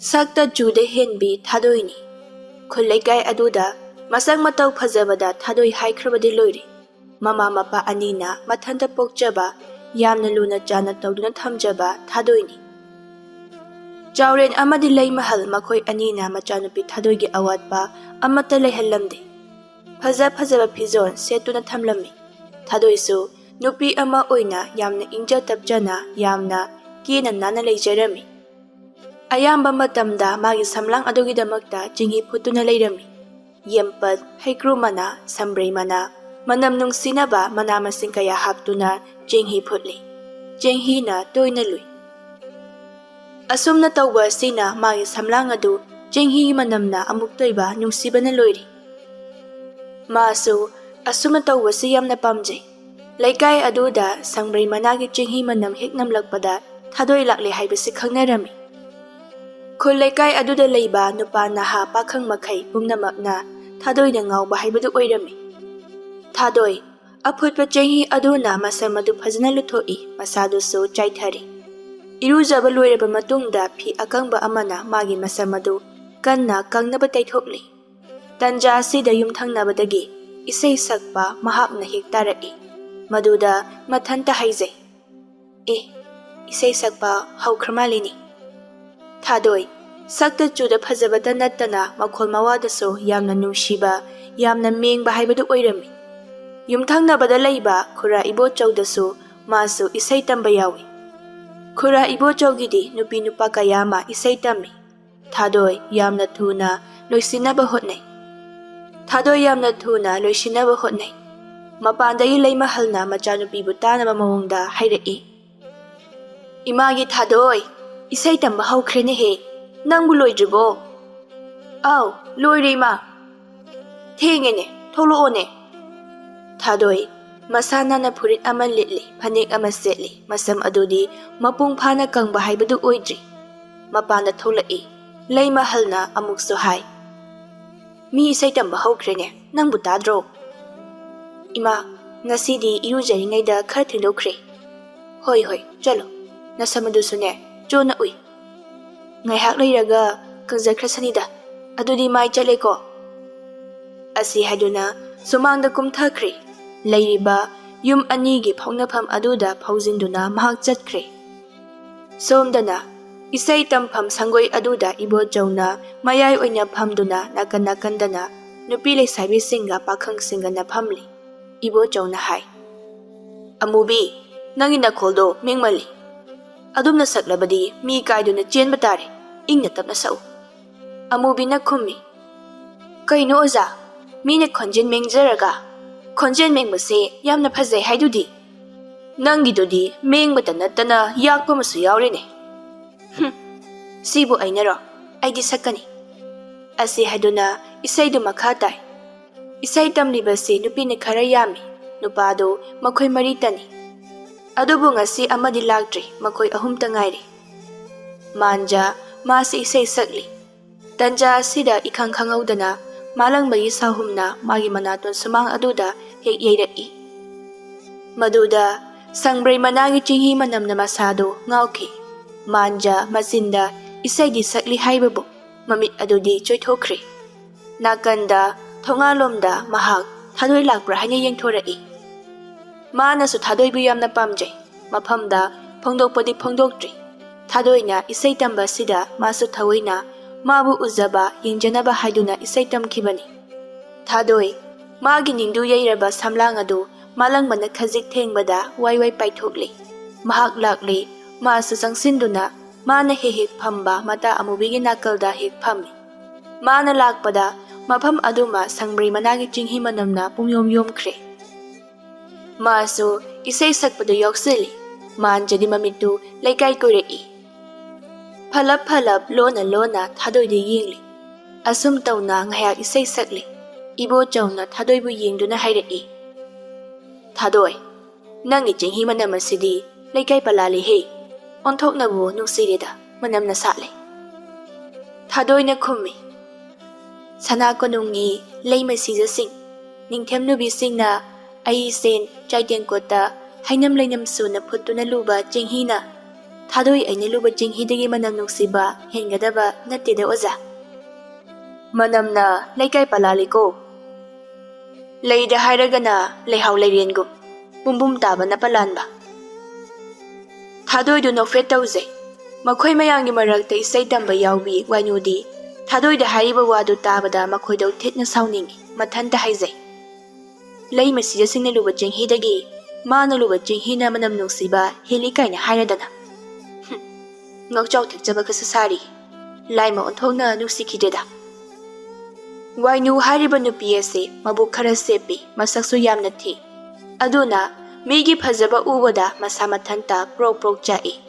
Sakta jude henbi Thadoini. Khulaikai aduda masang matau phajabada Thadoi haikrabadi loiri. Mama mapa anina mathanta pokjaba yamna luna jana tawduna thamjaba Thadoini. Jauren amadi lay mahal makhoi anina machanupi Thadoigi awatpa amata layhallamde. Phajaba phizon setuna thamlammi. Thadoisu nupi ama oina yamna inja tapjana yamna kina nana leijarami. Ayamba matamda magi samlang adugidamakta jinghi phutuna leirami. Yempat haikru mana sambrei mana manam nungsinaba manamasing kaya haptuna jinghi phutli. Jinghi na toina lui. Asumna tawba sina magi samlang adu jinghi manamna amuktoiba nungsiba na loiri. Masu asumna tawba siyam na pamjay. Laikai aduda sambrei managi jinghi manam hiknam lakpada Thadoi lakli haibasi khangnarami. Khulaikai aduda leiba nupa naha pakhang makai pumnamakna Thadoi na ngawba haibadu oirami. Thadoi aphutpa jinghi aduna masamadu phajana luthoi masadu su chaithari. Irujaba loiraba matungda phi akangba amana magi masamadu kanna kangnaba taithokli. Tanja asida yumthangnabadagi isai sakpa mahakna hiktarai. Maduda mathanta haizai. Isai sakpa haukramalini. Thadoi sakta juda phajabata nattana makhol mawadaso yamna nungshiba yamna mengba haibadu oirami. Yumthangnabada leiba khura ibo chawdasu masu isai tamba yawi. Khura ibo chawgidi nupi nupa kayama isai tammi. Thadoi yamna thuna loisinaba hotnai. Thadoi yamna thuna loisinaba hotnai. Mapandagi lay mahalna machanupibu tanaba mawongda hairai. Imagi Thadoi isai tamba haukrene he. Nangbu loidribo? Aw, loire ma. Thengene, tholoone. Thadoi masana na phurit ama litli, phanik ama setli, masam adudi mapung phana kangba haibadu oidri. Mapana tholai, lay mahalna amuk so hai. Mi isai tamba haukrene, nangbu tadro. Ima, ngasidi irujaringaida khar thindokre. Hoi, chalo. Nasamadusune, jona ui. Ngaihak leiraga kangjakrasanida, adudi mai chaleko. Asi haduna sumangda kumthakre. Leiriba yum anigi phawnafam aduda phawjinduna mahak chatkre. Somdana isai tampham sangoi aduda ibo chawna mayai oina phamduna nakandana nupi leisabi singa pakhang singa na phamli. Ibo chawna hai. Amubi nangi nakholdo mingmali. Adumna saklabadi mi kaiduna chen batare ingna tapna sau. Amubi na khummi. Kaino oza mi na khonjen mengjaraga khonjen mengbase yamna phajai haidudi. Nangi dodi mengbata nattana yakpa masu yaurene. Sibu ainaro aidi sakani. Asi haduna isai du makha tai. Isai tamlibase nupi na khara yami. Nupado makhoi maritani. Adubu ngasi amadi lagdri makhoi ahum tangairi. Manja masi isai sakli. Tanja asida ikhang khangawdana malang bayi sahumna magi manaton sumang aduda hek yairai. Maduda sangbray managi jinghi manam na masado ngawki. Manja masinda isai di sakli haibabu mamit adudi choithokri. Nakanda thongalomda mahak Thadoi lakbra hanya yengthorai. Manasu Thadoi bu yamna pamjai. Maphamda phongdokpadi phongdoktri. Thadoi na isai tamba sida masu thawoina mabu uzaba yengjanaba haiduna isai tamkhibani. Thadoi magi ningdu yairaba samlang adu malang mana khajik thengbada wai paithokli. Mahak lakli masu sangsinduna mana hek phamba mata amubigi nakalda hek phammi. Mana lakpada mafam aduma sangbray managi jinghi manamna pungyom yomkhre. Masu isai sakpadu yoksili. Manjadi mamitu laikai koirei. Phalap lona Thadoi de yingli. Asum tawna ngayak isai sakli. Ibo chawna Thadoi bu yingduna hairai. Thadoi nangi jinghi manam asidi laikai palali he. Onthoknabu nuksirida manamna sale. Thadoi na khummi. Sana konungi leima sijasing. Ningthem nubi singna ai sen chaiten kota hainam leinam su na phutuna luba jinghina Thadoi aina luba Cheng-hidagi manam nungsiba hengadaba natteda oza. Manamna laikai palaliko. Leida hairagana leihau leirengum. Bumbum taba na palanba. Thadoi do nofret tauze. Makhoi mayangi marakta isai tamba yaubi wainudi. Thadoi da hariba wadu tabada makhoi dau thitna sauningi mathanta haizai. Lei masida singna luba Cheng-hidagi mana luba Cheng-hina manam nungsiba heli kaina hairadana. Ngokchau thakjaba kasasari. Laima onthokna nungsikideda. Wainu hariba nupi ase mabuk khara sepi masaksu yamna thi. Aduna migi phajaba ubada masa mathanta prok chai.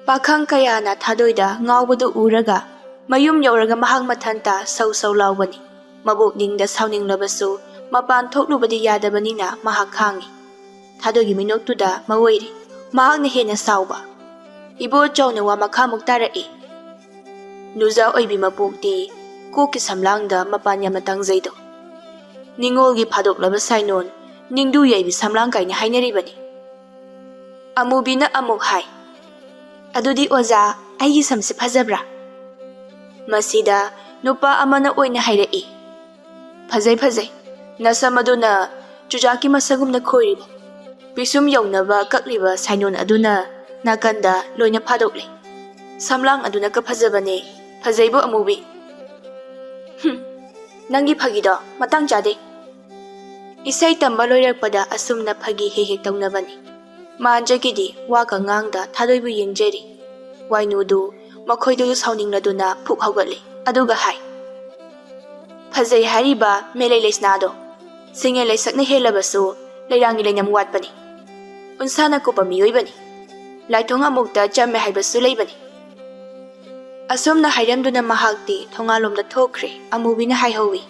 Pakhang kayana Thadoida ngawbadu uraga mayum yauraga mahang mathanta sau laubani. Mabuk ningda sauning labasu mapan thoklubadi yadabanina mahak khangi. Thadoigi minoktuda mawoiri mahakna hena sauba. Ibo chawna wa makhamuk tarai. Nuza oibi mapukti koki samlangda mapan yamna tangjaido. Ningolgi phadoklaba sainon ningdu yaibi samlang kaina hainaribani. Amubina amuk hai. Adudi oza aigi samsi phajabra. Masida nupa amana oina hairai. Phajai nasamaduna chujaki masagumna khoiriba. Pisum yaunaba kakliba sainon aduna nakanda loina phadokle. Samlang aduna ka phajabane. Phajaibo amubi. Nangi phagido matang chade. Isai tamba loirakpada asumna phagi hek taunabani. Manjagidi waka ngangda Thadoibu yengjeri. Wainudu makhoidu sauningladuna phuk haugatli. Aduga hai. Phajai hariba melei leisnado. Singe leisakna helabasu leirangi leinam watpani. Unsana kopa miyoibani. Laithonga mukta chamme haibasu leibani. Asomna hairamduna mahakti thongalomda thokre amubina haihowi.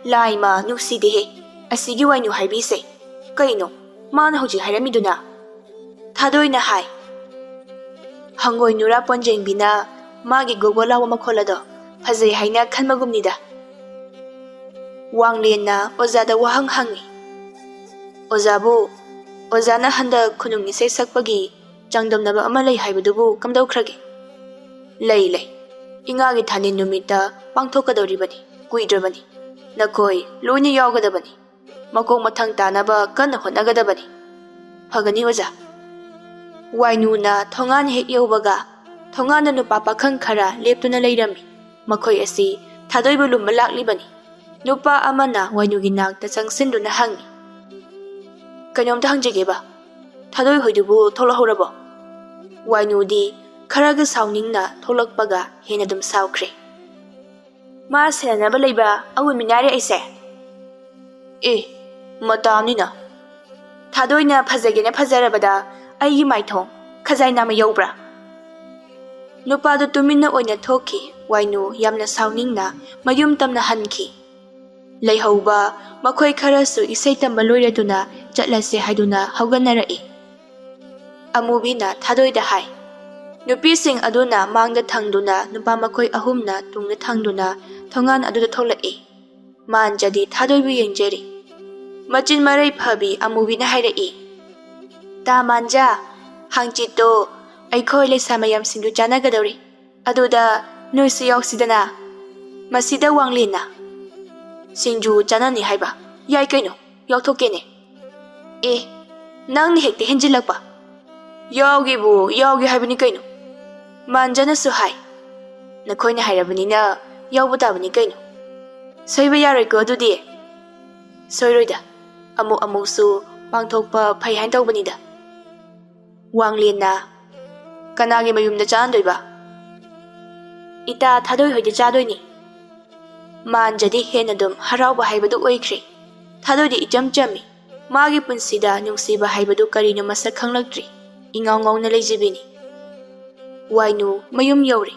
Laima nuksidehe asigi wainu haibise. Kaino mana hoji hairamiduna. Thadoina hai. Hangoi nura ponjengbina magi gogolawa makholado phajai haina khanmagumnida. Wanglena ozada wahang hangi. Ozabu ozana handa khunung isai sakpagi changdomnaba ama lei haibadubu kamdaukrage. Lei ingagi thanin numita pangthokadoribani kuidrabani. Nakoi loina yawgadabani. Makong mathang tanaba kanna hotnagadabani. Phagani oza. Wainuna thongan hek yawbaga thongana nupa pakhang khara leptuna leirami. Makhoi asi Thadoibu lumba laklibani. Nupa amana wainugi nakta changsinduna hangi. Kanyomta hangjegeba. Thadoi hoidubu tholahorabo. Wainudi kharaga sauningna tholakpaga hena dum saukre. Ma senaba leiba awu minari aise. Matamnina. Thadoina phajagena phajarabada aigi maithong khajai nama yobra. Nupado tumina oina thoki wainu yamna sauningna mayum tamna hanki. Leihauba makhoi kharasu isai tamba loiraduna chatlase haiduna haugannarai. Amubina Thadoida hai. Nupising aduna mangda thangduna nupa makhoi ahumna tungna thangduna thongan aduda tholai. Manjadi Thadoibu yengjeri. Machin marai phabi amubina hairai. Ta manja hangchito aikhoi leisamayam singdu chanagadori. Aduda noisi yoksidana. Masida wanglena. Singju chanani haiba. Yai kaino yautokene. Nangni hekte henjilakpa. Yaugi haibani kaino. Manjana su hai. Nakhoina hairabanina yaubadabani kaino. Soiba yaroiko adudi. Soiroida. Amuk-amuksu pangthokpa phai hain taubanida. Wanglena kanagi mayumda chandoiba. Ita Thadoi hoida chadoini. Manjadi henadum harauba haibadu oikre. Thadoidi icham chami. Magi punsida nungsiba haibadu karino masak khanglakdri. Ingaw-ngawna leijibini. Wainu mayum yawri.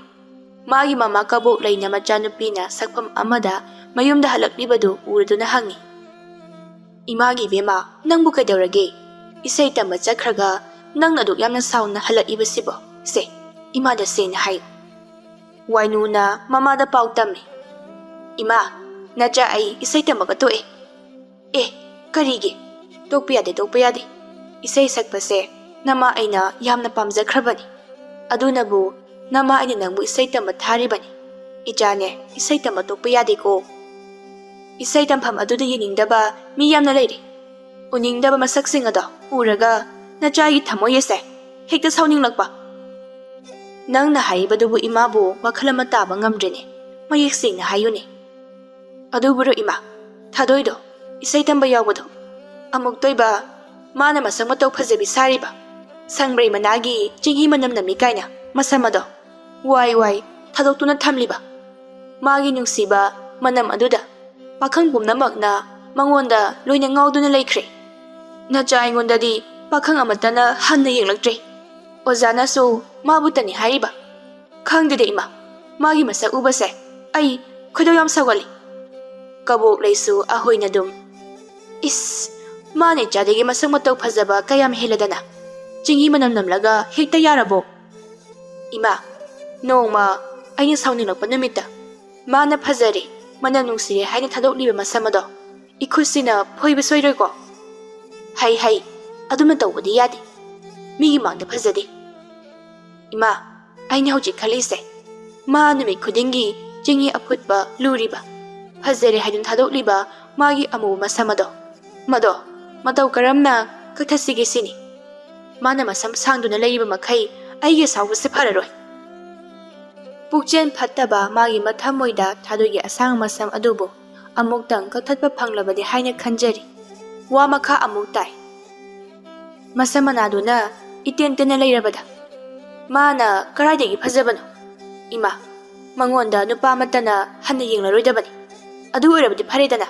Magi mama kabok laina machanupina sakpam amada mayumda halaklibadu uraduna hangi. Imagi bema nangbu kaidaurage. Isai tamba chakraga nang naduk yamna sauna halakibasibo. Se imada sena hayo. Wainu na mamada pau tami. Ima nacha ai isai tamba katoe. Karigi tokpiyade. Isai sakpase Nama aina yamna pamjakrabani. Adunabu nama aina nangbu isai tamba tharibani. Ichane isai tamba tokpa yadeko. Isai tampham aduda yeningdaba mi yamna leiri. Uningdaba masaksing ado uraga nachagi thamoy ase hekta sauninglakpa. Nangna haibadubu imabu wakhalama taba ngamdrene mayek singna hayune. Aduburo ima Thadoido isai tamba yawbado amuk toiba mana masang matau phajabi sariba sangbrai managi Cheng-hi Manam nami kaina masamado wai thadoktuna thamliba magi nungsiba manam aduda pakhang pumnamakna mangonda loina ngauduna laikhre nacha aingondadi pakhang amatana hanna yenglaktre ojana so mabutani hariba khangdede ima magi masak ubase ai khodo yam sagali kabok leisu ahoina dum is mane chadegi masang matau phajaba kayam heladana Cheng-hi Manam namlaga hekta yarabo ima nongma aina saunilakpa numita mana phajari manam nungsire haina thadokliba masamado ikhusina phoiba soiroiko hai aduma tawbadi yade migi mangda phajade ima aina hojik khalise ma numit khudingi Cheng-hi aphutba luriba phajare haidun thadokliba magi amu masamado mado matau karamna kakthasige sini mana masam sangduna leiba makhai aige sawbase phararoi pukchen phattaba magi mathamoida Thadoigi asang masam adubo amuktang kaktatpa phanglabadi haina khanjari wa makha amuk tai masamanaduna itentena leirabada mana karaidegi phajabano ima mangonda nupa matana hanna yenglaroidabani adu oirabadi pharedana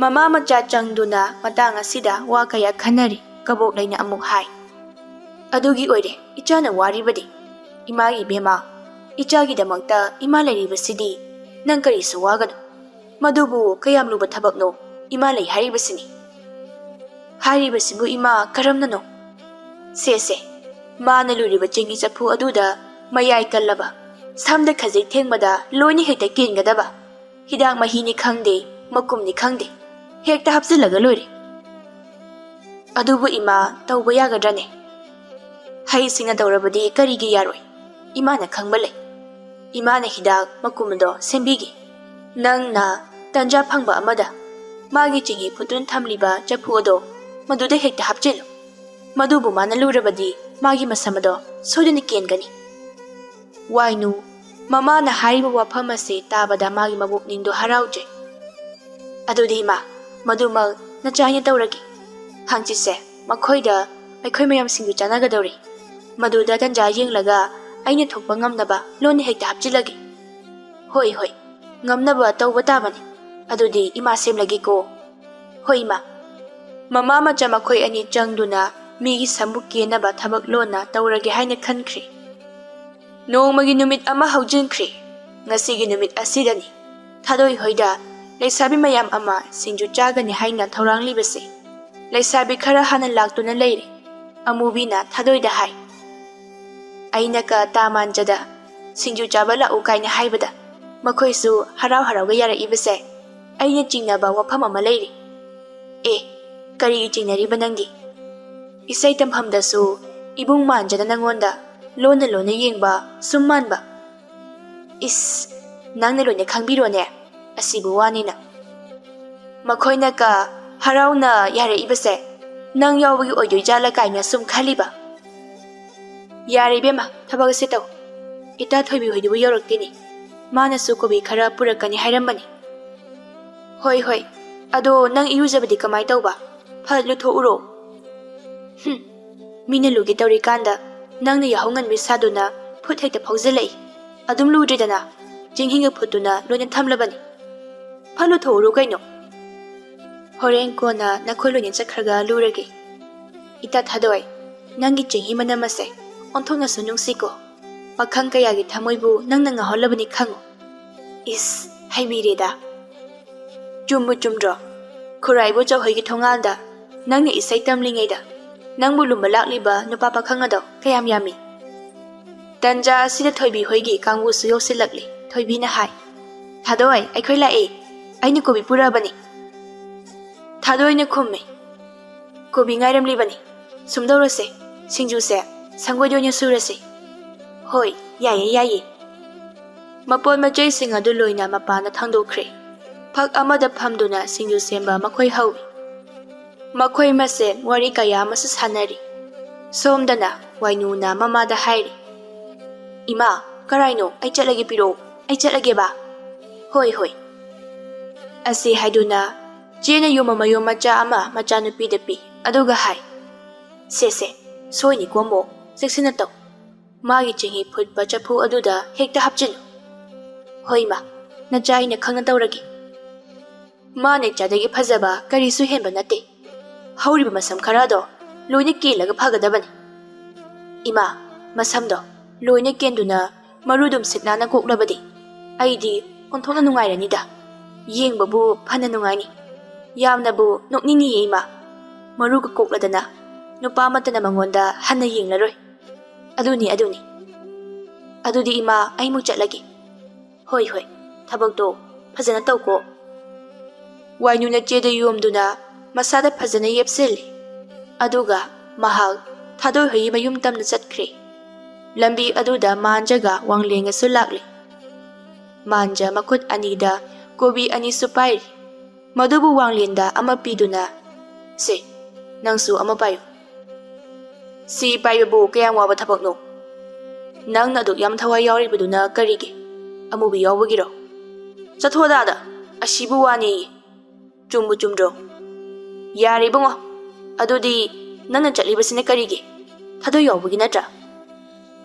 mama macha changduna matang asida wa kaya khanari kabok laina amuk hai adugi oire ichana waribadi imagi bema ichagi damakta ima leiribasidi nang kari suwagano madubu kayam luba thabakno ima lei haribasini haribasibu ima karamnano sese mana luriba Cheng-hi chapu aduda mayai kallaba samda khajai thengmada loini hekta kingadaba hidak mahini khangde makumni khangde hekta hapsilaga loire adubu ima tawba yagadrane hai singa tawrabadi karigi yaroi imana khangbale imana hidak makumdo sembigi nangna tanja phangba amada magi Cheng-hi phutun thamliba chapu ado maduda hekta hapchelo madubu mana lurabadi magi masamado soduni kengani wainu mama na hariba wafam ase tabada magi mabuk ningdo harauje adudi ma maduma na chanya tawragi hangchise makhoida aikhoi mayam singdu chanagadori maduda tanja yenglaga aina thokpa ngamnaba loni hekta hapchilagi hoi ngamnaba tawba tabani adudi ima semlagi ko hoi ma mama macha makhoi ani changduna migi samuk kenaba thabak lona tawrage haina khankhri nongmagi numit ama haujinkri ngasigi numit asidani Thadoi hoida leisabi mayam ama singju chagani haina thauranglibase leisabi khara hana laktuna leire amubina Thadoida hai aina ka tamanjada singju chabala ukaina haibada makhoisu harau ga yara ibase aina jingnaba wafam ama leire kari jingnari banangi isai tamhamdasu ibung manjada nangonda lona yengba summanba is nangna loina khangbirone asibu wanina makhoina ka harauna yare ibase nang yawbagi oidoi jala kaina sum khaliba yare bema thabag se taw ita thoibi hoidibu yoroktini mana su kobi khara purakani hairambani hoi ado nang irujabadi kamai tawba phalu thouro mina lugi tawri kanda nangna yahongan bisaduna phut hekta phaujalai adum ludridana jinghinga phutuna loina thamlabani phalu thouro kaino horen kona nakhoi loina chakharga lurage ita Thadoi nangi Cheng-hi Manam ase onthongna sunungsiko pakhang kayagi thamoibu nangna ngaholabani khango is haibireda chumbu chumdro khuraibo chawhoi gi thongalda nangna isai tamlingaida nangbu lumba lakliba nupa pakhang ado kayam yami tanja sida thoibi hoigi kangbu su yosilakli thoibi na hai Thadoi aikhoi lae aini kobi purabani Thadoi na khumme kobi ngairamlibani ꯁꯨꯝꯗꯧꯔꯁꯦ, ꯁꯤꯡꯖꯨꯁꯦ ꯁꯪꯒꯣꯏꯗ ꯑꯣꯏꯅ ꯁꯨꯔꯁꯤ꯫ ꯍꯣꯏ, ꯌꯥꯏꯌꯦ ꯌꯥꯏꯌꯦ꯫ ꯃꯄꯣꯠ ꯃꯆꯩꯁꯤꯡ ꯑꯗꯨ ꯂꯣꯏꯅ ꯃꯄꯥꯟꯗ ꯊꯥꯡꯗꯣꯛꯈ꯭ꯔꯦ꯫ ꯐꯛ ꯑꯃꯗ ꯐꯝꯗꯨꯅ ꯁꯤꯡꯖꯨ ꯁꯦꯝꯕ ꯃꯈꯣꯏ ꯍꯧꯏ꯫ ꯃꯈꯣꯏ ꯃꯁꯦꯟ ꯋꯥꯔꯤ ꯀꯌꯥ ꯑꯃꯁꯨ ꯁꯥꯟꯅꯔꯤ꯫ ꯁꯣꯝꯗꯅ ꯋꯥꯏꯅꯨꯅ ꯃꯃꯥꯗ ꯍꯥꯏꯔꯤ, ꯏꯃꯥ, ꯀꯔꯥꯏꯅꯣ? ꯑꯩ ꯆꯠꯂꯒꯦ, ꯄꯤꯔꯛꯑꯣ, ꯑꯩ ꯆꯠꯂꯒꯦꯕ꯫ ꯍꯣꯏ ꯍꯣꯏ꯫ ꯑꯁꯤ ꯍꯥꯏꯗꯨꯅ ꯆꯦꯅ ꯌꯣꯝꯕ ꯃꯌꯨꯝ ꯃꯆꯥ ꯑꯃ ꯃꯆꯥꯅꯨꯄꯤꯗ ꯄꯤ, ꯑꯗꯨꯒ ꯍꯥꯏ, ꯁꯦ, ꯁꯣꯏꯅꯤꯀꯣ ꯑꯃꯨꯛ, ꯆꯦꯛꯁꯤꯟꯅ ꯇꯧ꯫ ꯃꯥꯒꯤ ꯆꯦꯡꯍꯤ ꯐꯨꯠꯄ ꯆꯐꯨ ꯑꯗꯨꯗ ꯍꯦꯛꯇ ꯍꯥꯞꯆꯤꯜꯂꯨ꯫ ꯍꯣꯏ ꯃꯥ, ꯅꯆꯥ ꯑꯩꯅ ꯈꯪꯅ ꯇꯧꯔꯒꯦ꯫ ꯃꯥ ꯅꯆꯥꯗꯒꯤ ꯐꯖꯕ ꯀꯔꯤꯁꯨ ꯍꯦꯟꯕ ꯅꯠꯇꯦ꯫ ꯍꯧꯔꯤꯕ ꯃꯁꯝ ꯈꯔꯗꯣ ꯂꯣꯏꯅ ꯀꯦꯜꯂꯒ ꯐꯒꯗꯕꯅꯤ꯫ ꯏꯃꯥ, ꯃꯁꯝꯗꯣ ꯂꯣꯏꯅ ꯀꯦꯟꯗꯨꯅ ꯃꯔꯨꯗꯨꯝ ꯁꯤꯠ ꯅꯥꯟꯅ ꯀꯣꯛꯂꯕꯗꯤ ꯑꯩꯗꯤ ꯑꯣꯟꯊꯣꯛꯅ ꯅꯨꯡꯉꯥꯏꯔꯅꯤꯗ꯫ ꯌꯦꯡꯕꯕꯨ ꯐꯅ ꯅꯨꯡꯉꯥꯏꯅꯤ, ꯌꯥꯝꯅꯕꯨ ꯅꯣꯛꯅꯤꯡꯉꯤꯌꯦ ꯏꯃꯥ꯫ ꯃꯔꯨꯒ ꯀꯣꯛꯂꯗꯅ ꯅꯨꯄꯥ ꯑꯃꯠꯇꯅ ꯃꯉꯣꯟꯗ ꯍꯟꯅ ꯌꯦꯡꯂꯔꯣꯏ꯫ ꯑꯗꯨꯅꯤ꯫ ꯑꯗꯨꯗꯤ ꯏꯃꯥ, ꯑꯩꯃꯨꯛ ꯆꯠꯂꯒꯦ꯫ ꯍꯣꯏ, ꯊꯕꯛꯇꯣ ꯐꯖꯅ ꯇꯧꯀꯣ꯫ ꯋꯥꯏꯅꯨꯅ ꯆꯦꯗ ꯌꯣꯝꯗꯨꯅ ꯃꯁꯥꯗ ꯐꯖꯅ ꯌꯦꯞꯁꯤꯜꯂꯤ꯫ ꯑꯗꯨꯒ ꯃꯍꯥꯛ ꯊꯥꯗꯣꯏꯍꯣꯏꯒꯤ ꯃꯌꯨꯝ ꯇꯝꯅ ꯆꯠꯈ꯭ꯔꯦ꯫ ꯂꯝꯕꯤ ꯑꯗꯨꯗ ꯃꯥꯟꯖꯒ ꯋꯥꯡꯂꯦꯟꯒꯁꯨ ꯂꯥꯛꯂꯤ꯫ ꯃꯥꯟꯖ ꯃꯈꯨꯠ ꯑꯅꯤꯗ ꯀꯣꯕꯤ ꯑꯅꯤꯁꯨ ꯄꯥꯏꯔꯤ꯫ ꯃꯗꯨꯕꯨ ꯋꯥꯡꯂꯦꯟꯗ ꯑꯃ ꯄꯤꯗꯨꯅ, ꯁꯦ, ꯅꯪꯁꯨ ꯑꯃ ꯄꯥꯏꯌꯨ꯫ ꯁꯤ ꯄꯥꯏꯕꯕꯨ ꯀꯌꯥꯝ ꯋꯥꯕ ꯊꯕꯛꯅꯣ? ꯅꯪꯅ ꯑꯗꯨꯛ ꯌꯥꯝ ꯊꯋꯥꯏ ꯌꯥꯎꯔꯤꯕꯗꯨꯅ ꯀꯔꯤꯒꯤ? ꯑꯃꯨꯕꯤ ꯌꯥꯎꯕꯒꯤꯔꯣ? ꯆꯠꯊꯣꯗꯥꯗ, ꯑꯁꯤꯕꯨ ꯋꯥꯅꯦꯌꯦ꯫ ꯆꯨꯝꯕꯨ ꯆꯨꯝꯗ꯭ꯔꯣ? ꯌꯥꯔꯦ ꯏꯕꯨꯡꯉꯣ, ꯑꯗꯨꯗꯤ ꯅꯪꯅ ꯆꯠꯂꯤꯕꯁꯤꯅ ꯀꯔꯤꯒꯤ? ꯊꯥꯗꯣꯏ ꯌꯥꯎꯕꯒꯤ ꯅꯠꯇ꯭ꯔꯥ?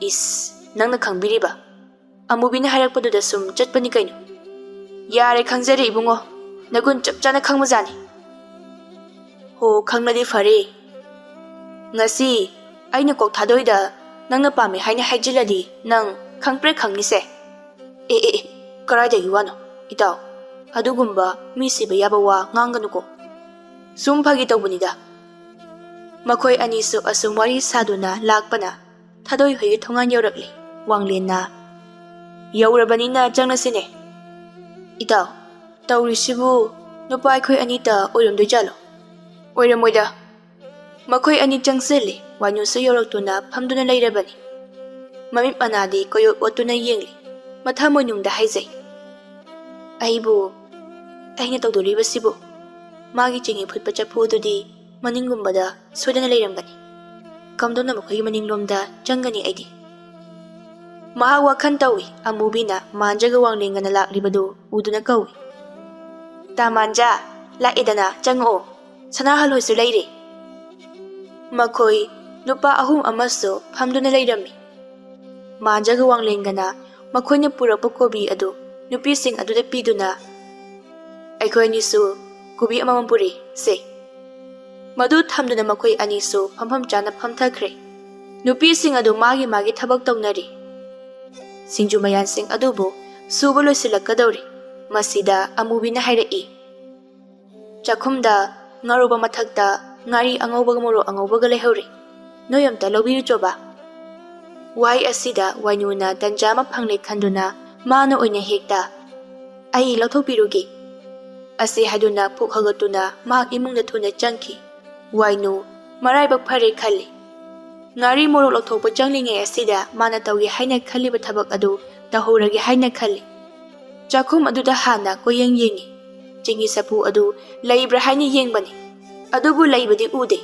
ꯏꯁ, ꯅꯪꯅ ꯈꯪꯕꯤꯔꯤꯕ? ꯑꯃꯨꯕꯤꯅ ꯍꯥꯏꯔꯛꯄꯗꯨꯗ ꯁꯨꯝ ꯆꯠꯄꯅꯤ ꯀꯩꯅꯣ꯫ ꯌꯥꯔꯦ, ꯈꯪꯖꯔꯦ ꯏꯕꯨꯡꯉꯣ, ꯅꯒꯨꯟ ꯆꯞ ꯆꯥꯅ ꯈꯪꯕꯖꯥꯠꯅꯤ꯫ ꯍꯣ, ꯈꯪꯂꯗꯤ ꯐꯔꯦ꯫ ꯉꯁꯤ ꯑꯩꯅ ꯀꯣꯛ ꯊꯥꯗꯣꯏꯗ ꯅꯪꯅ ꯄꯥꯝꯃꯦ ꯍꯥꯏꯅ ꯍꯥꯏꯖꯤꯜꯂꯗꯤ ꯅꯪ ꯈꯪꯄ꯭ꯔꯦꯛ ꯈꯪꯅꯤꯁꯦ꯫ ꯑꯦ, ꯀꯔꯥꯏꯗꯒꯤ ꯋꯥꯅꯣ? ꯏꯇꯥꯎ, ꯑꯗꯨꯒꯨꯝꯕ ꯃꯤ ꯁꯤꯕ ꯌꯥꯕ ꯋꯥ ꯉꯥꯡꯒꯅꯨꯀꯣ꯫ ꯁꯨꯝ ꯐꯥꯒꯤ ꯇꯧꯕꯅꯤꯗ꯫ ꯃꯈꯣꯏ ꯑꯅꯤꯁꯨ ꯑꯁꯨꯝ ꯋꯥꯔꯤ ꯁꯥꯗꯨꯅ ꯂꯥꯛꯄꯅ ꯊꯥꯗꯣꯏꯍꯣꯏꯒꯤ ꯊꯣꯡꯒꯥꯟ ꯌꯧꯔꯛꯂꯤ꯫ ꯋꯥꯡꯂꯦꯟꯅ, ꯌꯧꯔꯕꯅꯤꯅ ꯆꯪꯂꯁꯤꯅꯦ꯫ ꯏꯇꯥꯎ, ꯇꯧꯔꯤꯁꯤꯕꯨ ꯅꯨꯄꯥ ꯑꯩꯈꯣꯏ ꯑꯅꯤꯇ ꯑꯣꯏꯔꯝꯗꯣꯏꯖꯥꯠꯂꯣ? ꯑꯣꯏꯔꯝꯃꯣꯏꯗ꯫ ꯃꯈꯣꯏ ꯑꯅꯤ ꯆꯪꯁꯤꯜꯂꯤ꯫ ꯋꯥꯏꯅꯨꯁꯨ ꯌꯧꯔꯛꯇꯨꯅ ꯐꯝꯗꯨꯅ ꯂꯩꯔꯕꯅꯤ꯫ ꯃꯃꯤꯠ ꯃꯅꯥꯗꯤ ꯀꯣꯌꯣꯠ ꯑꯣꯠꯇꯨꯅ ꯌꯦꯡꯂꯤ꯫ ꯃꯊꯃꯣꯏ ꯃꯣꯏꯅꯨꯡꯗ ꯍꯥꯏꯖꯩ, ꯑꯩꯅ ꯇꯧꯗꯣꯔꯤꯕꯁꯤꯕꯨ ꯃꯥꯒꯤ ꯆꯦꯡꯍꯤ ꯐꯨꯠꯄ ꯆꯐꯨꯗꯨꯗꯤ ꯃꯅꯤꯡꯒꯨꯝꯕꯗ ꯁꯣꯏꯗꯅ ꯂꯩꯔꯝꯒꯅꯤ꯫ ꯀꯝꯗꯧꯅ ꯃꯈꯣꯏꯒꯤ ꯃꯅꯤꯡꯂꯣꯝꯗ ꯆꯪꯒꯅꯤ ꯑꯩꯗꯤ? ꯃꯍꯥꯛ ꯋꯥꯈꯜ ꯇꯧꯏ꯫ ꯑꯃꯨꯕꯤꯅ ꯃꯥꯟꯖꯒ ꯋꯥꯡꯂꯦꯟꯒꯅ ꯂꯥꯛꯂꯤꯕꯗꯨ ꯎꯗꯨꯅ ꯀꯧꯏ, ꯇꯥ ꯃꯥꯟꯖ, ꯂꯥꯛꯑꯦꯗꯅ, ꯆꯪꯉꯛꯑꯣ, ꯁꯅꯥꯍꯜꯍꯣꯏꯁꯨ ꯂꯩꯔꯦ꯫ ꯃꯈꯣꯏ ꯅꯨꯄꯥ ꯑꯍꯨꯝ ꯑꯃꯁꯨ ꯐꯝꯗꯨꯅ ꯂꯩꯔꯝꯃꯤ꯫ ꯃꯥꯟꯖꯒ ꯋꯥꯡꯂꯦꯟꯒꯅ ꯃꯈꯣꯏꯅ ꯄꯨꯔꯛꯄ ꯀꯣꯕꯤ ꯑꯗꯨ ꯅꯨꯄꯤꯁꯤꯡ ꯑꯗꯨꯗ ꯄꯤꯗꯨꯅ, ꯑꯩꯈꯣꯏ ꯑꯅꯤꯁꯨ ꯀꯣꯕꯤ ꯑꯃꯃꯝ ꯄꯨꯔꯤ, ꯁꯦ꯫ ꯃꯗꯨ ꯊꯝꯗꯨꯅ ꯃꯈꯣꯏ ꯑꯅꯤꯁꯨ ꯐꯝꯐꯝ ꯆꯥꯅ ꯐꯝꯊꯈ꯭ꯔꯦ꯫ ꯅꯨꯄꯤꯁꯤꯡ ꯑꯗꯨ ꯃꯥꯒꯤ ꯊꯕꯛ ꯇꯧꯅꯔꯤ꯫ ꯁꯤꯡꯖꯨ ꯃꯌꯥꯟꯁꯤꯡ ꯑꯗꯨꯕꯨ ꯁꯨꯕ ꯂꯣꯏꯁꯤꯜꯂꯛꯀꯗꯧꯔꯤ꯫ ꯃꯁꯤꯗ ꯑꯃꯨꯕꯤꯅ ꯍꯥꯏꯔꯛꯏ, ꯆꯥꯛꯈꯨꯝꯗ ꯉꯥꯔꯧꯕ ꯃꯊꯛꯇ ꯉꯥꯔꯤ ꯑꯉꯧꯕꯒ ꯃꯣꯔꯣꯛ ꯑꯉꯧꯕꯒ ꯂꯩꯍꯧꯔꯤ, ꯅꯣꯏ ꯑꯝꯇ ꯂꯧꯕꯤꯔꯨꯆꯣꯕ꯫ ꯋꯥꯍꯩ ꯑꯁꯤꯗ ꯋꯥꯏꯅꯨꯅ ꯇꯟꯖꯥ ꯑꯃ ꯐꯪꯂꯦ ꯈꯟꯗꯨꯅ ꯃꯥꯅ ꯑꯣꯏꯅ ꯍꯦꯛꯇ, ꯑꯩ ꯂꯧꯊꯣꯛꯄꯤꯔꯨꯒꯦ, ꯑꯁꯤ ꯍꯥꯏꯗꯨꯅ ꯄꯨꯛ ꯍꯧꯒꯠꯇꯨꯅ ꯃꯍꯥꯛ ꯏꯃꯨꯡꯗ ꯊꯨꯅ ꯆꯪꯈꯤ꯫ ꯋꯥꯏꯅꯨ ꯃꯔꯥꯏꯕꯛ ꯐꯔꯦ ꯈꯜꯂꯤ꯫ ꯉꯥꯔꯤ ꯃꯣꯔꯣꯛ ꯂꯧꯊꯣꯛꯄ ꯆꯪꯂꯤꯉꯩ ꯑꯁꯤꯗ ꯃꯥꯅ ꯇꯧꯒꯦ ꯍꯥꯏꯅ ꯈꯜꯂꯤꯕ ꯊꯕꯛ ꯑꯗꯨ ꯇꯧꯍꯧꯔꯒꯦ ꯍꯥꯏꯅ ꯈꯜꯂꯤ꯫ ꯆꯥꯛꯈꯨꯝ ꯑꯗꯨꯗ ꯍꯥꯟꯅ ꯀꯣꯌꯦꯡ ꯌꯦꯡꯉꯤ꯫ ꯆꯦꯡꯍꯤ ꯆꯐꯨ ꯑꯗꯨ ꯂꯩꯕ꯭ꯔꯥ ꯍꯥꯏꯅ ꯌꯦꯡꯕꯅꯤ, ꯑꯗꯨꯕꯨ ꯂꯩꯕꯗꯤ ꯎꯗꯦ꯫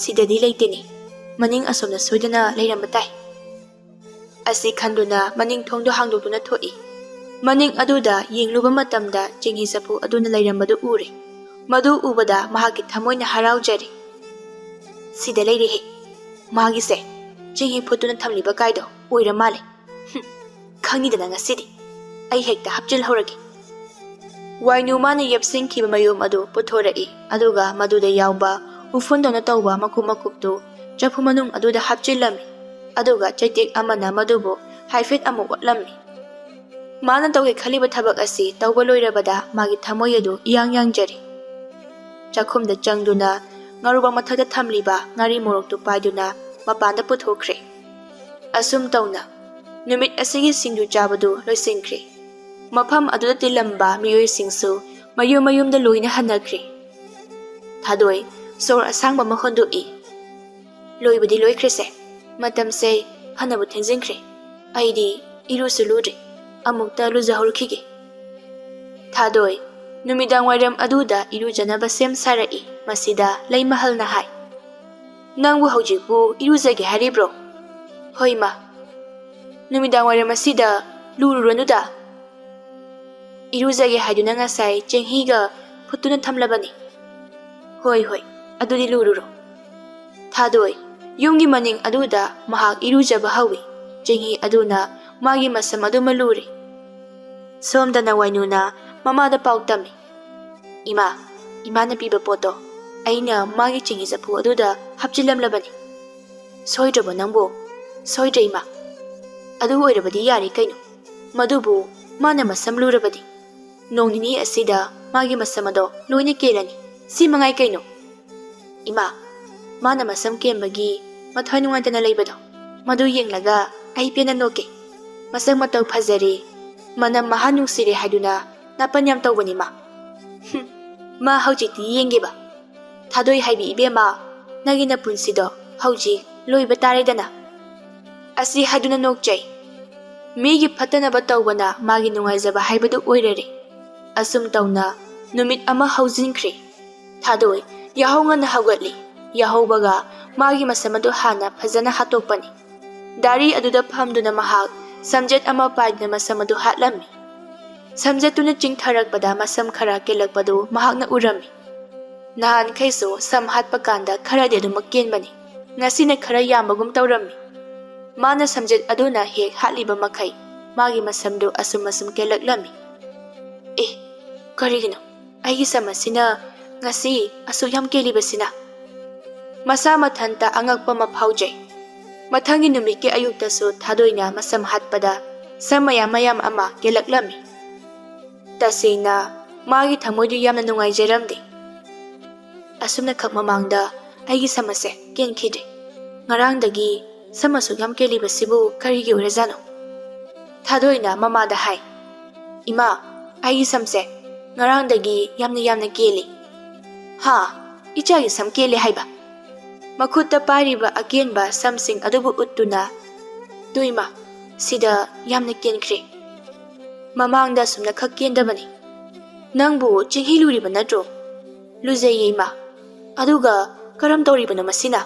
ꯁꯤꯗꯗꯤ ꯂꯩꯇꯦꯅꯦ, ꯃꯅꯤꯡ ꯑꯁꯣꯝꯗ ꯁꯣꯏꯗꯅ ꯂꯩꯔꯝꯕ ꯇꯥꯏ꯫ ꯑꯁꯤ ꯈꯟꯗꯨꯅ ꯃꯅꯤꯡ ꯊꯣꯡꯗꯣ ꯍꯥꯡꯗꯣꯛꯇꯨꯅ ꯊꯣꯛꯏ꯫ ꯃꯅꯤꯡ ꯑꯗꯨꯗ ꯌꯦꯡꯂꯨꯕ ꯃꯇꯝꯗ ꯆꯦꯡꯍꯤ ꯆꯐꯨ ꯑꯗꯨꯅ ꯂꯩꯔꯝꯕꯗꯨ ꯎꯔꯦ꯫ ꯃꯗꯨ ꯎꯕꯗ ꯃꯍꯥꯛꯀꯤ ꯊꯃꯣꯏꯅ ꯍꯔꯥꯎꯖꯔꯤ꯫ ꯁꯤꯗ ꯂꯩꯔꯦꯍꯦ, ꯃꯥꯒꯤꯁꯦ ꯆꯦꯡꯍꯤ ꯐꯨꯠꯇꯨꯅ ꯊꯝꯂꯤꯕ ꯀꯥꯏꯗꯣ ꯑꯣꯏꯔ ꯃꯥꯜꯂꯦ꯫ ꯈꯪꯅꯤꯗꯅ ꯉꯁꯤꯗꯤ ꯑꯩ ꯍꯦꯛꯇ ꯍꯥꯞꯆꯤꯜꯍꯧꯔꯒꯦ꯫ ꯋꯥꯏꯅꯨ ꯃꯥꯅ ꯌꯦꯞꯁꯤꯟꯈꯤꯕ ꯃꯌꯨꯝ ꯑꯗꯨ ꯄꯨꯊꯣꯔꯛꯏ꯫ ꯑꯗꯨꯒ ꯃꯗꯨꯗ ꯌꯥꯎꯕ ꯎꯐꯨꯟꯗꯧꯅ ꯇꯧꯕ ꯃꯀꯨꯞꯇꯨ ꯆꯐꯨ ꯃꯅꯨꯡ ꯑꯗꯨꯗ ꯍꯥꯞꯆꯤꯜꯂꯝꯃꯤ꯫ ꯑꯗꯨꯒ ꯆꯩꯇꯦꯛ ꯑꯃꯅ ꯃꯗꯨꯕꯨ ꯍꯥꯏꯐꯦꯠ ꯑꯃꯨꯛ ꯑꯣꯠꯂꯝꯃꯤ꯫ ꯃꯥꯅ ꯇꯧꯒꯦ ꯈꯜꯂꯤꯕ ꯊꯕꯛ ꯑꯁꯤ ꯇꯧꯕ ꯂꯣꯏꯔꯕꯗ ꯃꯥꯒꯤ ꯊꯃꯣꯏ ꯑꯗꯨ ꯏꯌꯥꯡ ꯌꯥꯡꯖꯔꯤ꯫ ꯆꯥꯛꯈꯨꯝꯗ ꯆꯪꯗꯨꯅ ꯉꯥꯔꯨꯕ ꯃꯊꯛꯇ ꯊꯝꯂꯤꯕ ꯉꯥꯔꯤ ꯃꯣꯔꯣꯛꯇꯨ ꯄꯥꯏꯗꯨꯅ ꯃꯄꯥꯟꯗ ꯄꯨꯊꯣꯛꯈ꯭ꯔꯦ꯫ ꯑꯁꯨꯝ ꯇꯧꯅ ꯅꯨꯃꯤꯠ ꯑꯁꯤꯒꯤ ꯁꯤꯡꯖꯨ ꯆꯥꯕꯗꯨ ꯂꯣꯏꯁꯤꯟꯈ꯭ꯔꯦ꯫ ꯃꯐꯝ ꯑꯗꯨꯗ ꯇꯤꯜꯂꯝꯕ ꯃꯤꯑꯣꯏꯁꯤꯡꯁꯨ ꯃꯌꯨꯝꯗ ꯂꯣꯏꯅ ꯍꯟꯅꯈ꯭ꯔꯦ꯫ ꯊꯥꯗꯣꯏ ꯁꯣꯔ ꯑꯁꯥꯡꯕ ꯑꯃ ꯍꯣꯟꯗꯣꯛꯏ꯫ Loibadi loikrese. Matamse hanabu thengjinkre. Aidi irusu ludri. Amukta lujahurkhige. Thadoi numidang wairam aduda irujanaba sem sarai. Masida leimahal na hai. Nangbu haujiku irujage haribro. Hoi ma. Numidang wairam asida lururunuda. Irujage haiduna ngasai Cheng-higa putuna thamlabani. Hoi hoi, adudi lururo. Thadoi, yumgi maning aduda mahak irujaba hawi. Cheng-hi aduna magi masam adu maluri. Somda na wainuna mamada pautami. Ima na piba poto. Aina magi Cheng-hi sapu aduda hapchilamlabani. Soidraba nangbo, soidra ima. Adu oirabadi yari kaino. Madubu mana masam lurabadi. Nong nini asida magi masamado loina kelani. Si mangai kaino. Ima, mana masam kembagi mathoi nungaitana leibado. Madu yenglaga ai pena noke. Masang matau phajari. Manam mahanungsire haiduna napanyam tawbani ma. Ma haujiti yengeba. Thadoi haibi ibema nagina punsido hauji loiba taredana. Asi haiduna nokjai. Migi phatanaba tawbana magi nungaijaba haibadu oirare. Asum tawna numit ama haujinkre. Thadoi yahonga hagatli. Yahobaga magi masamadu hana phajana hatokpani. Dari aduda phamduna mahak samjet ama paidna masamadu hatlami. Samjetuna chingtharakpada masam khara kelakpadu mahakna urami. Nahan khaiso sam hatpakanda kharadi adu makkenbani. Ngasina khara yambagum tawrami. Mana samjet aduna hek hatliba makai magi masamdu asum kelaklami. Karigino aigi samasina ngasi asu yam kelibasina. Masa mathanta angakpa maphaujai. Mathangi numike ayuktasu Thadoina masam hatpada samayam ama kelaklami. Tasina magi thamoidu yamna nungaijaramdi. Asumna khak mamangda aigi samase kenkhide. Ngarangdagi samasu yam kelibasibu karigi urajano. Thadoina mamada hai. Ima aigi samse ngarangdagi yamna keli. Ha, ichagi sam keli haiba. Makutta pariba akenba samsing adubu uttuna. Duima, sida yamna kenkre. Mamangda sumna khak kendabani. Nangbu Cheng-hi luriba natro. Luzaye ima. Aduga karam tawribana masina.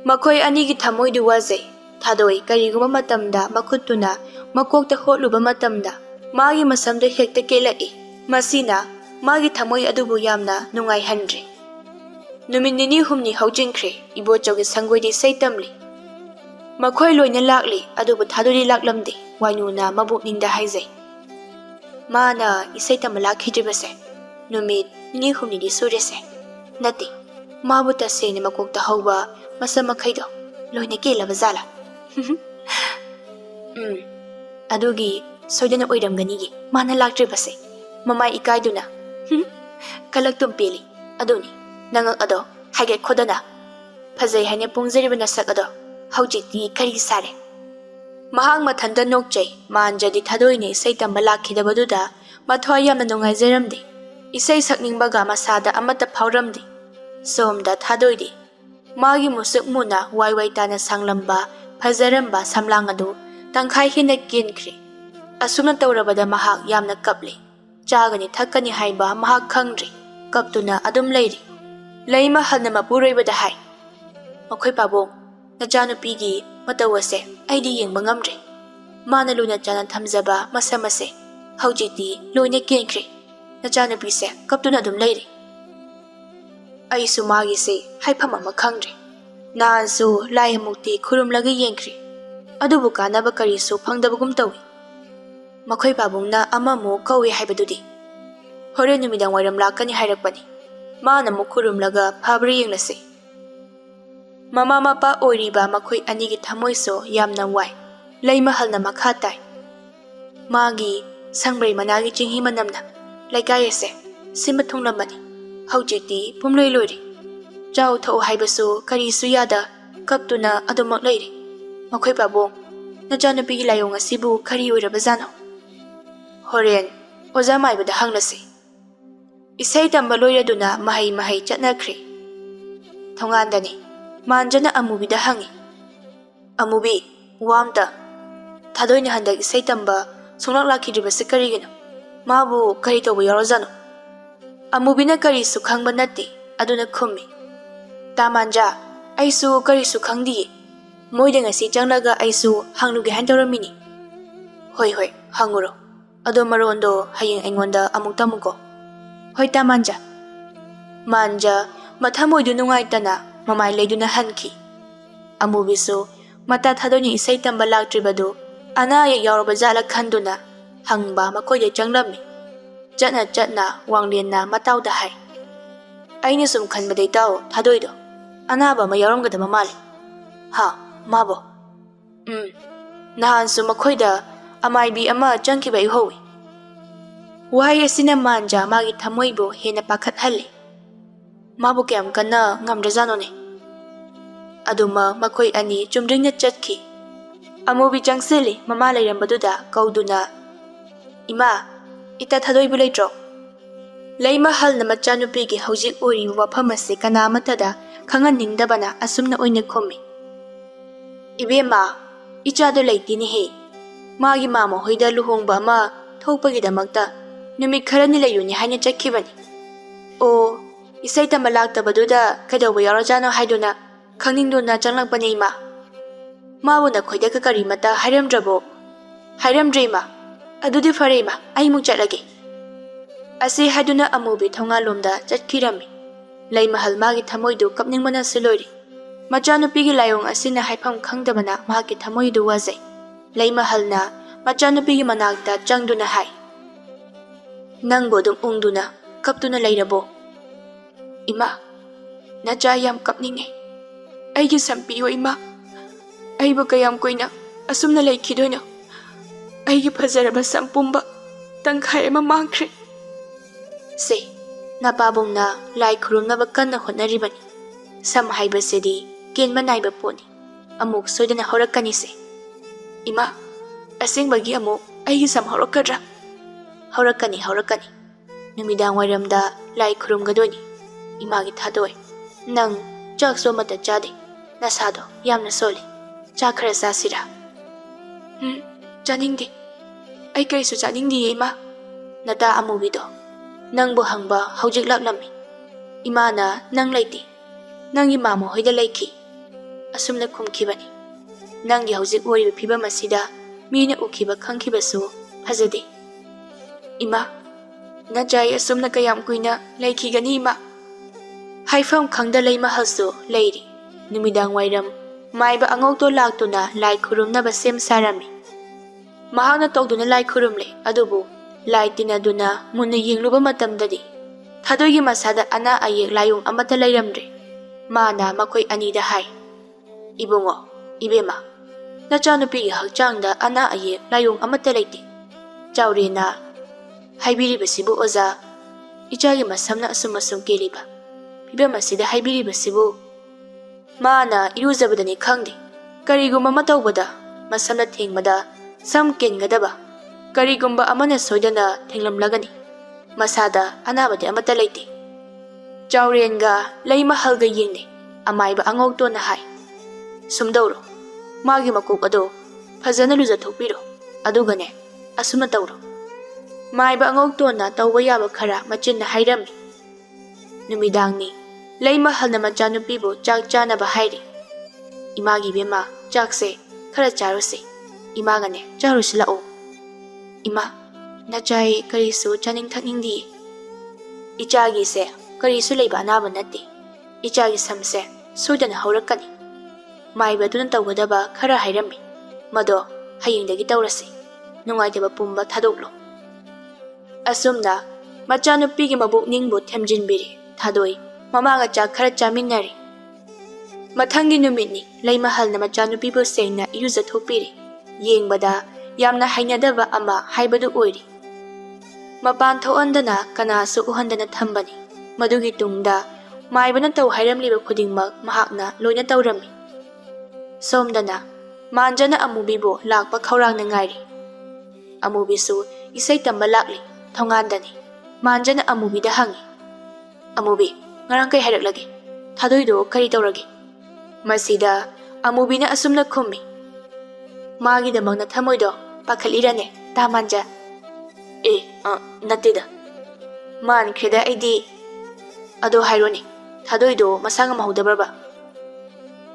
Makoi anigi thamoidu wazai. Thadoi kariguma matamda makuttuna makokta hotluba matamda. Magi masamda hekta kelai. Masina magi thamoi adubu yamna nungai handre. Numit nini humni haujinkre ibochawgi sangoidi saitamli. Makhoi loina lakli adubu Thadoi laklamde wainuna mabukningda haizai. Mana isaitama lakhidribase. Numit nini humni di surese. Nati mabu tasene makokta hauba masamakhaido loina kelaba zala. Adugi soidana oiramganigi mana lakdribase. Mamai ikaiduna. Kalaktum peli. Aduni. Nangak ado. Haiget khodana. Phajai haine pungjaribana sak ado. Haujiti kari sare. Mahang mathanda nokjai. Manjadi Thadoine isai tamba lakhidabaduda mathoi yamna nungaijaramdi. Isai sakningbaga masada amata phauramdi. Somda Thadoidi. Magi musuk muna wai tana sanglamba phajaramba samlang adu tangkhai hina kenkre. Asumna tawrabada mahak yamna kapli. Chagani thakani haiba mahak khangri. Kaptuna adum leiri. Leima halna mapuroibada hai. Makhoi pabong najanupigi matawase aidi yengba ngamre. Mana luna chana thamjaba masamase. Haujiti loina kenkre. Najanupise kaptuna adum leiri. Aisu magi se haifam ama khangre. Naansu lai mukti khurumlaga yengkre. Adubu kanaba karisu phangdabagum tawi. Makhoi pabongna amamu kawi haibadudi. Hore numidang wairam lakani hairakpani. Mana mukhurumlaga phabri yenglase. Mama mapa oiriba makhoi anigi thamoiso yamna wai. Leima halna makha tai. Magi sangbrai managi Cheng-hi Manamna. Laikayase sima thunglambani. Haujiti pumloi loiri. Chau thau haibasu karisu yada kaptuna adumak leiri. Makhoi pabong najanupigi layong asibu kari oirabazano. Horen oja maibada hanglase. Isai tamba loiraduna mahai chatnakre. Thongandani Manjana Amubida hangi. Amubi, wamta. Thadoina handak isai tamba sunglak lakidribase karigino. Mabu kari tobo yorozano. Amubina kari su khangba natti aduna khummi. Tamanja, aisu kari su khangdi. Moida ngasi changlaga aisu hangluge handauramini. Hoi hoi, hanguro. Ado marondo hayeng aingonda amuk tamuko. Hoi tamanja. Manja, mathamoidu nungaitana mamai leiduna hanki. Amubisu mata thadoini isai tamba laktribadu ana ya yauraba jala khanduna hangba makoide changlami. Chatna wanglena matauda hai. Aina sum khanbadai tao thadoido. Anaba ma yauromgadaba mali. Ha, mabo. Nahan su makoida amaibi ama changkiba ihowi. Wahai asina manja magi thamoibo hena pakhathalli. Mabu kayam kana ngamdrajanone. Aduma makoi ani chumdringna chatki. Amubi changsili mama lairambaduda kauduna. Ima, ita thadoibu leitro. Leima halna machanupigi haujik uri wafam ase kana amatada khanganingdabana asumna oina khomi. Ibema, ichado leitini he. Magi mama hoida luhongba ama thokpagidamakta numit kharani layuni haina chakhibani. O isai tamba laktabaduda kadawba yaurajano haiduna khangningduna changlakpani ima. Mabuna khoida kakari mata hairamdrabo. Hairamdreima. Adudi fare ima ai muk chatlage. Ase haiduna amubi thongalomda chatkirami. Leimahal magi thamoidu kapningmana silori. Machanupigi layong asina haifam khangdabana mahaki thamoidu wazai. Leimahalna machanupigi manakta changduna hai. Nangbo dum ungduna kaptuna lairabo. Ima, nacha yam kapninge. Aigi sampiyo ima. Aibu kayam koina asumna laikhidoino. Aigi phazaraba sampumba tangkhai ama mangkhre. Se, napabongna lai khurumnaba kanna hotnaribani. Sam haibasedi kenma naiba poni. Amuk soidana horakkani se. Ima, asengbagi amuk aigi sam horakkadra. Horakkani. Numidang wairamda lai khurumgadoini. Imagi thadoi. Nang chak so mata chade. Nasado yamna soli. Chak khara sasira. Chaningdi. Ai karisu chaningdi ima. Nata amubido. Nang bo hangba haujik laklami. Imana nang laiti. Nangi mama hoida laiki. Asumna khumkhibani. Nangi haujik wariba phibam asida mina ukhiba khangkhibasu phajade. Ima, najai asumna kayam kuina laikhigani ima. Haifam khangda leimahalsu leiri. Numidang wairam maiba angokto laktuna lai khurumnaba sem sarami. Mahakna tokduna lai khurumle adubu lai tinaduna munna yingluba matamdadi Thadoigi masada ana ayek layung amata lairamdre. Mana makoi anida hai. Ibungo, ibema. Nachanupigi hakchangda ana ayek layung amata laiti. Chaurena haibiribasibu oza. Ichagi masamna asumasum keliba. Pibamasida haibiribasibu. Mana iruzabadani khangdi. Karigumba matawbada masamna thengmada sam kengadaba. Karigumba amana soidana thenglamlagani. Masada anabadi amata laiti. Chaurenga leimahalga yingni amaiba angokto na hai. Sumdawro magi makuk ado phajana lujathokpiro adugane asumna tawro. Maiba angokto na tawba yaba khara machinna hairami. Numidangni leimahalna machanupibu chak chanaba hairi. Imagi bema chakse khara charuse. Imagane charusilao. Ima nachai karisu chaning thakningdi. Ichagi se karisu leiba anaba natti. Ichagi samse soidana haurakani. Maiba duna tawgadaba khara hairami. Mado hayingdagi tawrasi. Nungaitaba pumba thadoklo. Asumna machanupigi mabuk ningbu themjinbiri. Thadoi mamaga chak khara chaminari. Mathangi numitni leimahalna machanupibu sengna irujathokpiri. Yengbada yamna hainadaba ama haibadu oiri. Mapan thoandana kanasu uhandana thambani. Madugi tungda maibana taw hairamliba khudingmak mahakna loina tawrami. Somdana manjana amubibo lakpa khaurangna ngairi. Amubisu isai tamba lakli thongandani. Manjana amubida hangi. Amubi ngarang kai hairak lagi. Thadoido kari tawragi. Masida Amubina asumna khummi. Magidamagna thamoido pakhalirane tamanja. Natida. Man kheda aidi. Ado haironi. Thadoido masanga mahudabraba.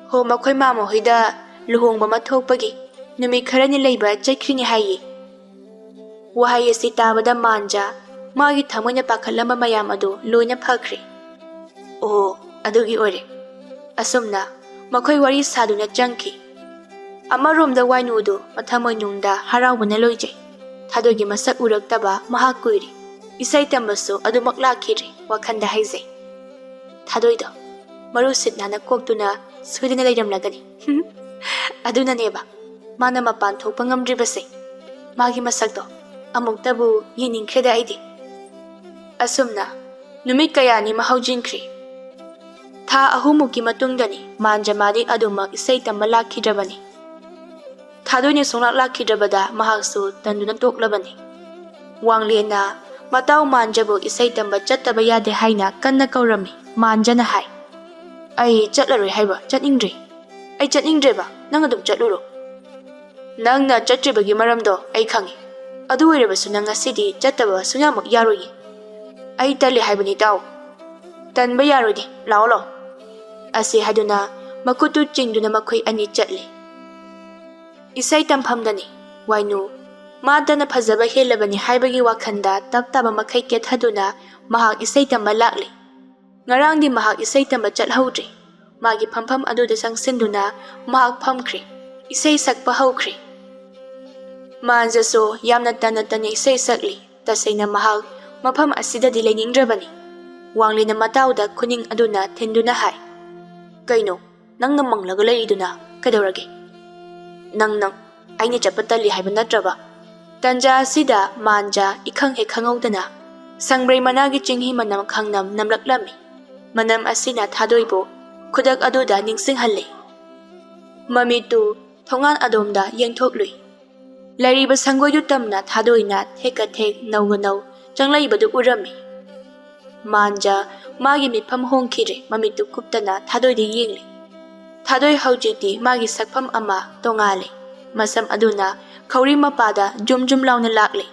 Ho makhoi mamo hoida luhongba mathokpagi numi kharani leiba chakrini hayi. Wahai asi tabada manja magi thamoina pakhalamba mayam ado loina phakri. Oh, adugi ore. Asumna makhoi wari saduna changki. Amaromda wainudo mathamoi nungda haraubana loije. Thadoigi masak uraktaba mahak kuiri. Isai tambaso adumak lakhiri wakhanda haizai. Thadoido marusit nana koktuna sudina leiramlagani. Aduna neba mana mapan thokpa ngamdribase. Magi masakdo amuktabu yiningkhreda aidi. Asumna numit kayani mahaujinkhri. Tha ahumuki matungdani manja madi adumak isai tamba lakhidrabani. Thadoine songlak lakhidrabada mahaksu tanduna toklabani. Wanglena matau manjabu isai tamba chattaba yade haina kanna kaurami manjana hai. Ai chatlaroi haiba chatningdri. Ai chatningdreba nang adum chatluro. Nangna chatribagi maramdo ai khangi. Adu oirebasu nang asidi chattaba sunyamak yaroyi. Ai tali haibani tau. Tanba yarodi lao lo. Asi haduna makutu chingduna makhoi ani chatli. Isai tamphamdani wainu madana phajaba helabani haibagi wakhanda taptaba makhai kethaduna mahak isai tamba lakli. Ngarangdi mahak isai tamba chathaudri. Magi phampham aduda sangsinduna mahak phamkhri. Isai sakpa haukhri. Manjaso yamna tana isai sakli. Tasaina mahak mapham asidadi leningdrabani. Wanglina matauda kuning aduna thenduna hai. Kaino nang namanglaga leiduna kadaurage. Nang aini chapatali haiba natraba. Tanja sida manja ikhang he khangaudana. Sangbrai managi Cheng-hi Manam khangnam namlaklami. Manam asina Thadoibo khudak aduda ningsinghalle. Mamitu thongan adomda yengthoklui. Lariba sangoidu tamna Thadoina theka thek nauganau changlaibadu urami. Manja magi mitpham hongkhire mamitu kuptana Thadoidi yengli. Thadoi haujiti magi sakpham ama tongale. Masam aduna khauri mapada jum launa lakle.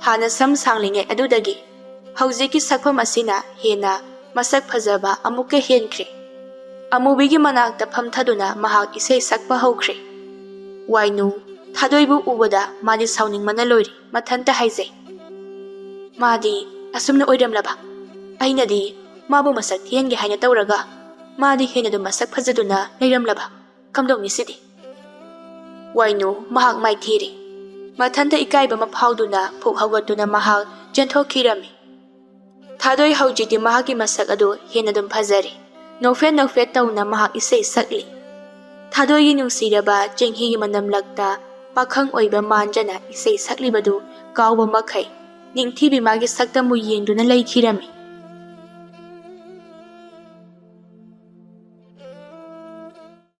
Hana sam sanglinge adudagi. Haujiki sakpham asina hena masak phajaba amuke henkre. Amubigi manakta phamthaduna mahak isei sakpa haukhre. Wainu Thadoibu ubada madi sauning mana loiri mathanta haizai. Madi asumna oiramlaba. Ainadi mabu masak thienge haina tauraga. Madi henadu masak phajaduna leiramlaba. Kamdongni sidi. Wainu mahak mai thiri. Mathanta ikaiba maphauduna phuk haugatuna mahak jenthokirami. Thadoi haujiti mahaki masak adu henadum phajari. Nofet tauna mahak isei sakli. Thadoigi nungsiraba Cheng-hi Manam lakta pakhang oiba manjana isei saklibadu kauba makhai. Ningthibi magi saktamu yengduna leikhirami.